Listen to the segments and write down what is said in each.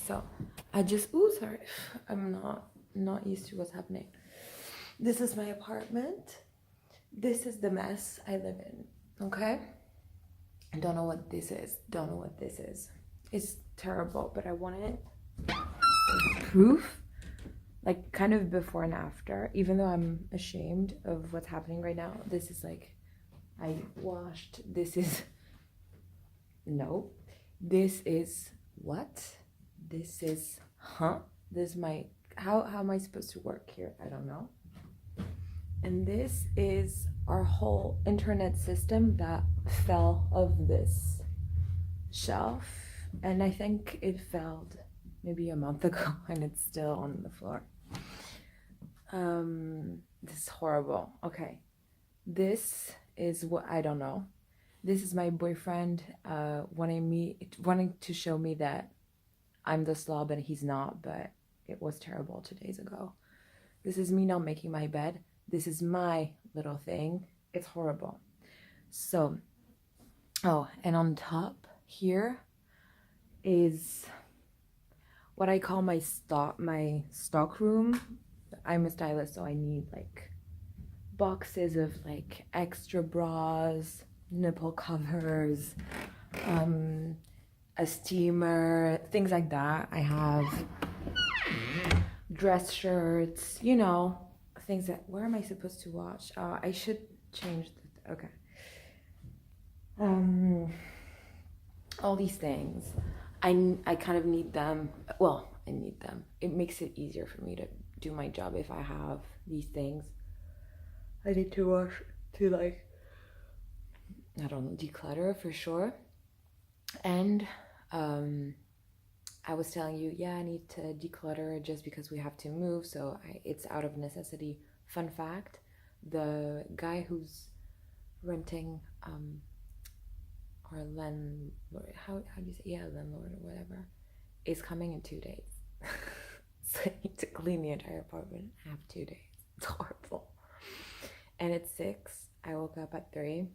So I just, ooh, sorry, I'm not used to what's happening. This is my apartment. This is the mess I live in. Okay. I don't know what this is. Don't know what this is. It's terrible, but I wanted proof, like kind of before and after. Even though I'm ashamed of what's happening right now, this is like I washed. This is no. This is what? This is This is my how am I supposed to work here? I don't know. And this is our whole internet system that fell off this shelf, and I think it fell maybe a month ago and it's still on the floor. This is horrible. Okay, this is what I don't know. This is my boyfriend wanting to show me that I'm the slob and he's not, but it was terrible 2 days ago. This is me not making my bed. This is my little thing. It's horrible. So, oh, and on top here is what I call my stock room. I'm a stylist, so I need like boxes of like extra bras, nipple covers, a steamer, things like that. I have dress shirts, things that, where am I supposed to watch? I should change okay. All these things. I kind of need them. Well, I need them. It makes it easier for me to do my job if I have these things. I need to wash, to like, I don't know, declutter for sure. And I was telling you, yeah, I need to declutter just because we have to move, so it's out of necessity. Fun fact, the guy who's renting our landlord, how do you say, yeah, landlord or whatever, is coming in 2 days. So I need to clean the entire apartment. I have 2 days. It's horrible. And it's 6. I woke up at 3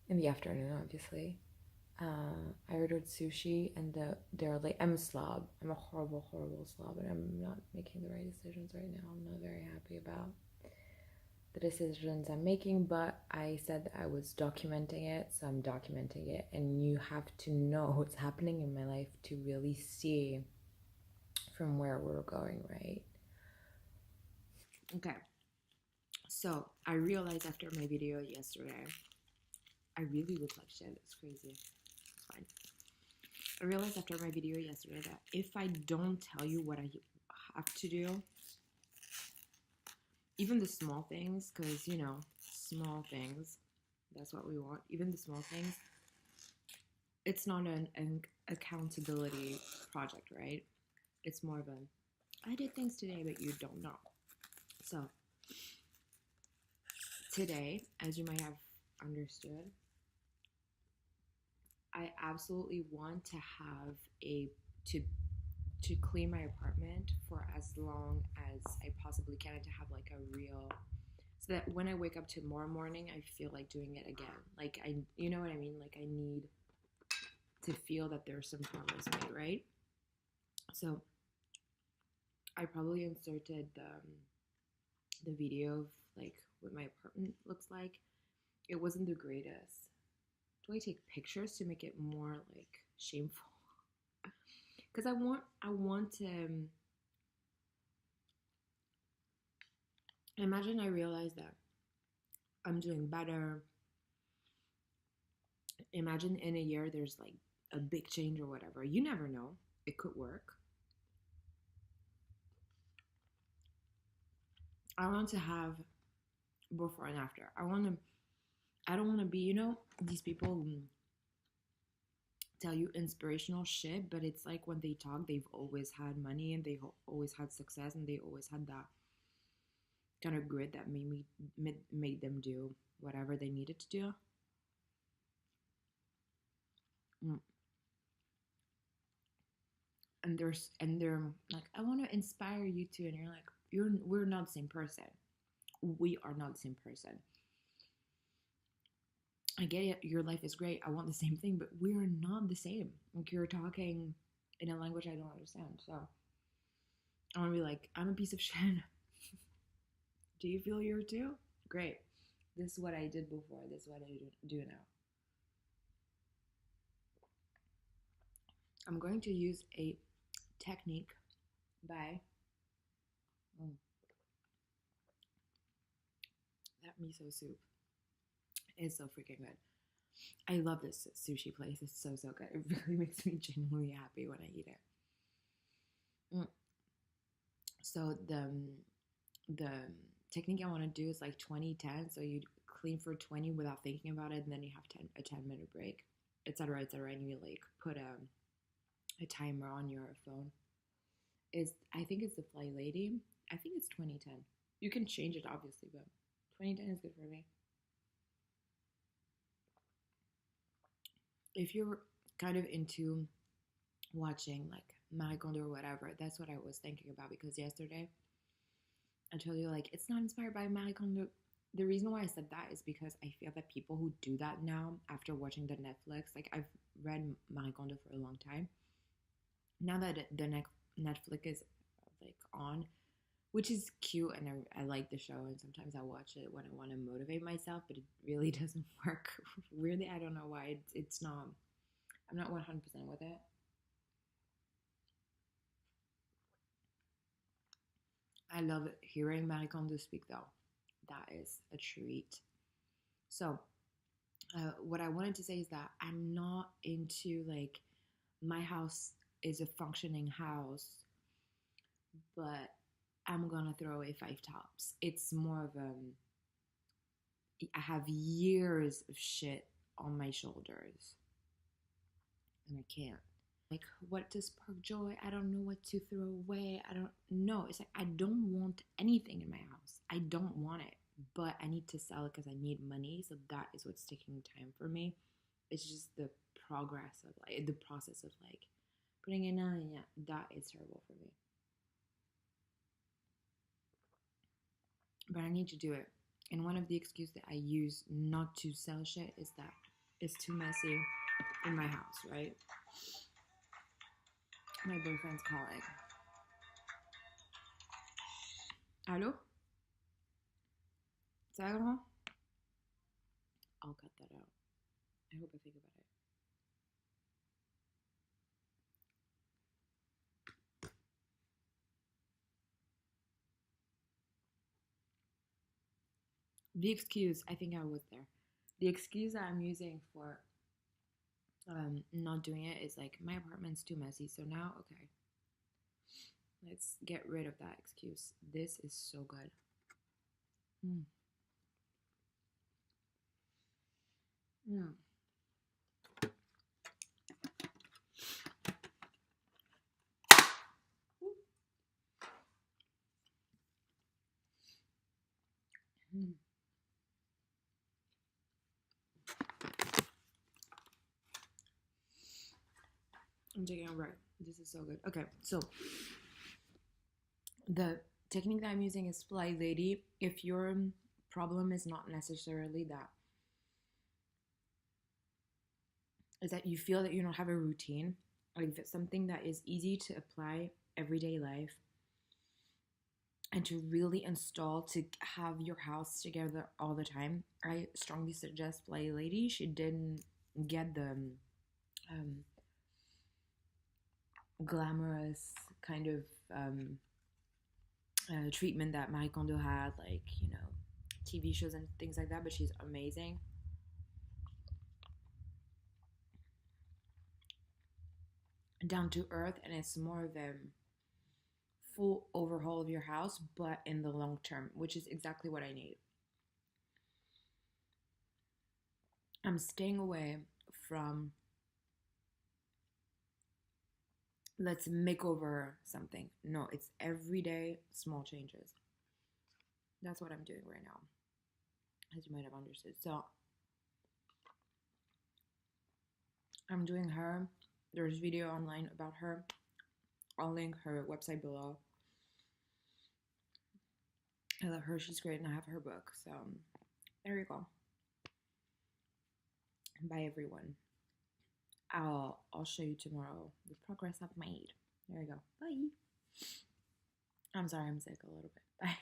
in the afternoon, obviously. I ordered sushi, and they're like, I'm a slob. I'm a horrible slob, and I'm not making the right decisions right now. I'm not very happy about the decisions I'm making, but I said that I was documenting it, so I'm documenting it, and you have to know what's happening in my life to really see from where we're going, right? Okay. So I realized after my video yesterday, I really look like shit. It's crazy. It's fine. I realized after my video yesterday that if I don't tell you what I have to do, even the small things, because, small things, that's what we want, even the small things, it's not an accountability project, right? It's more of I did things today, but you don't know. So, today, as you might have understood, I absolutely want to have to clean my apartment for as long as I possibly can, and to have like a real, so that when I wake up tomorrow morning, I feel like doing it again. Like you know what I mean? Like I need to feel that there's some progress made, right? So I probably inserted the video of like what my apartment looks like. It wasn't the greatest. Do I take pictures to make it more like shameful? Because I want to imagine I realize that I'm doing better. Imagine in a year there's like a big change or whatever. You never know. It could work. I want to have before and after. I don't want to be, these people tell you inspirational shit, but it's like when they talk, they've always had money, and they've always had success, and they always had that kind of grit that made them do whatever they needed to do. And they're like, I want to inspire you too, and you're like, we're not the same person. We are not the same person. I get it, your life is great, I want the same thing, but we're not the same. Like, you're talking in a language I don't understand. So I want to be like, I'm a piece of shit. Do you feel you're too? Great. This is what I did before. This is what I do now. I'm going to use a technique by that miso soup. It's so freaking good. I love this sushi place. It's so good. It really makes me genuinely happy when I eat it. So the technique I want to do is like 20-10. So you clean for 20 without thinking about it, and then you have a 10-minute break, etc., etc. And you like put a timer on your phone. I think it's the Fly Lady. I think it's 20-10. You can change it obviously, but 20-10 is good for me. If you're kind of into watching like Marie Kondo or whatever, that's what I was thinking about, because yesterday I told you like it's not inspired by Marie Kondo. The reason why I said that is because I feel that people who do that now after watching the Netflix, like I've read Marie Kondo for a long time. Now that the Netflix is like on, which is cute, and I like the show, and sometimes I watch it when I want to motivate myself, but it really doesn't work. Weirdly, I don't know why. It's not. I'm not 100% with it. I love hearing Marie Kondo speak, though. That is a treat. So, what I wanted to say is that I'm not into like my house is a functioning house, but I'm gonna throw away 5 tops. It's more of I have years of shit on my shoulders, and I can't. Like, what to spark joy? I don't know what to throw away. I don't know. It's like I don't want anything in my house. I don't want it, but I need to sell it because I need money. So that is what's taking time for me. It's just the progress of like the process of like putting it on. Yeah, that is terrible for me. But I need to do it. And one of the excuses that I use not to sell shit is that it's too messy in my house, right? My boyfriend's calling. Allô? Ça va, grand? I'll cut that out. I hope I think about it. The excuse, I think I was there. The excuse that I'm using for not doing it is like my apartment's too messy. So now, okay, let's get rid of that excuse. This is so good. Mm. Mm. Mm. I'm taking a break. This is so good. Okay, so the technique that I'm using is Fly Lady. If your problem is not necessarily that, is that you feel that you don't have a routine, like if it's something that is easy to apply everyday life and to really install to have your house together all the time, I strongly suggest Fly Lady. She didn't get the um, glamorous kind of treatment that Marie Kondo had, like, you know, TV shows and things like that, but she's amazing. Down to earth, and it's more of a full overhaul of your house, but in the long term, which is exactly what I need. I'm staying away from let's make over something. No, it's everyday small changes. That's what I'm doing right now, as you might have understood. So I'm doing her. There's video online about her. I'll link her website below. I love her. She's great, and I have her book. So there you go. Bye, everyone. I'll show you tomorrow the progress I've made. There you go. Bye. I'm sorry, I'm sick a little bit. Bye.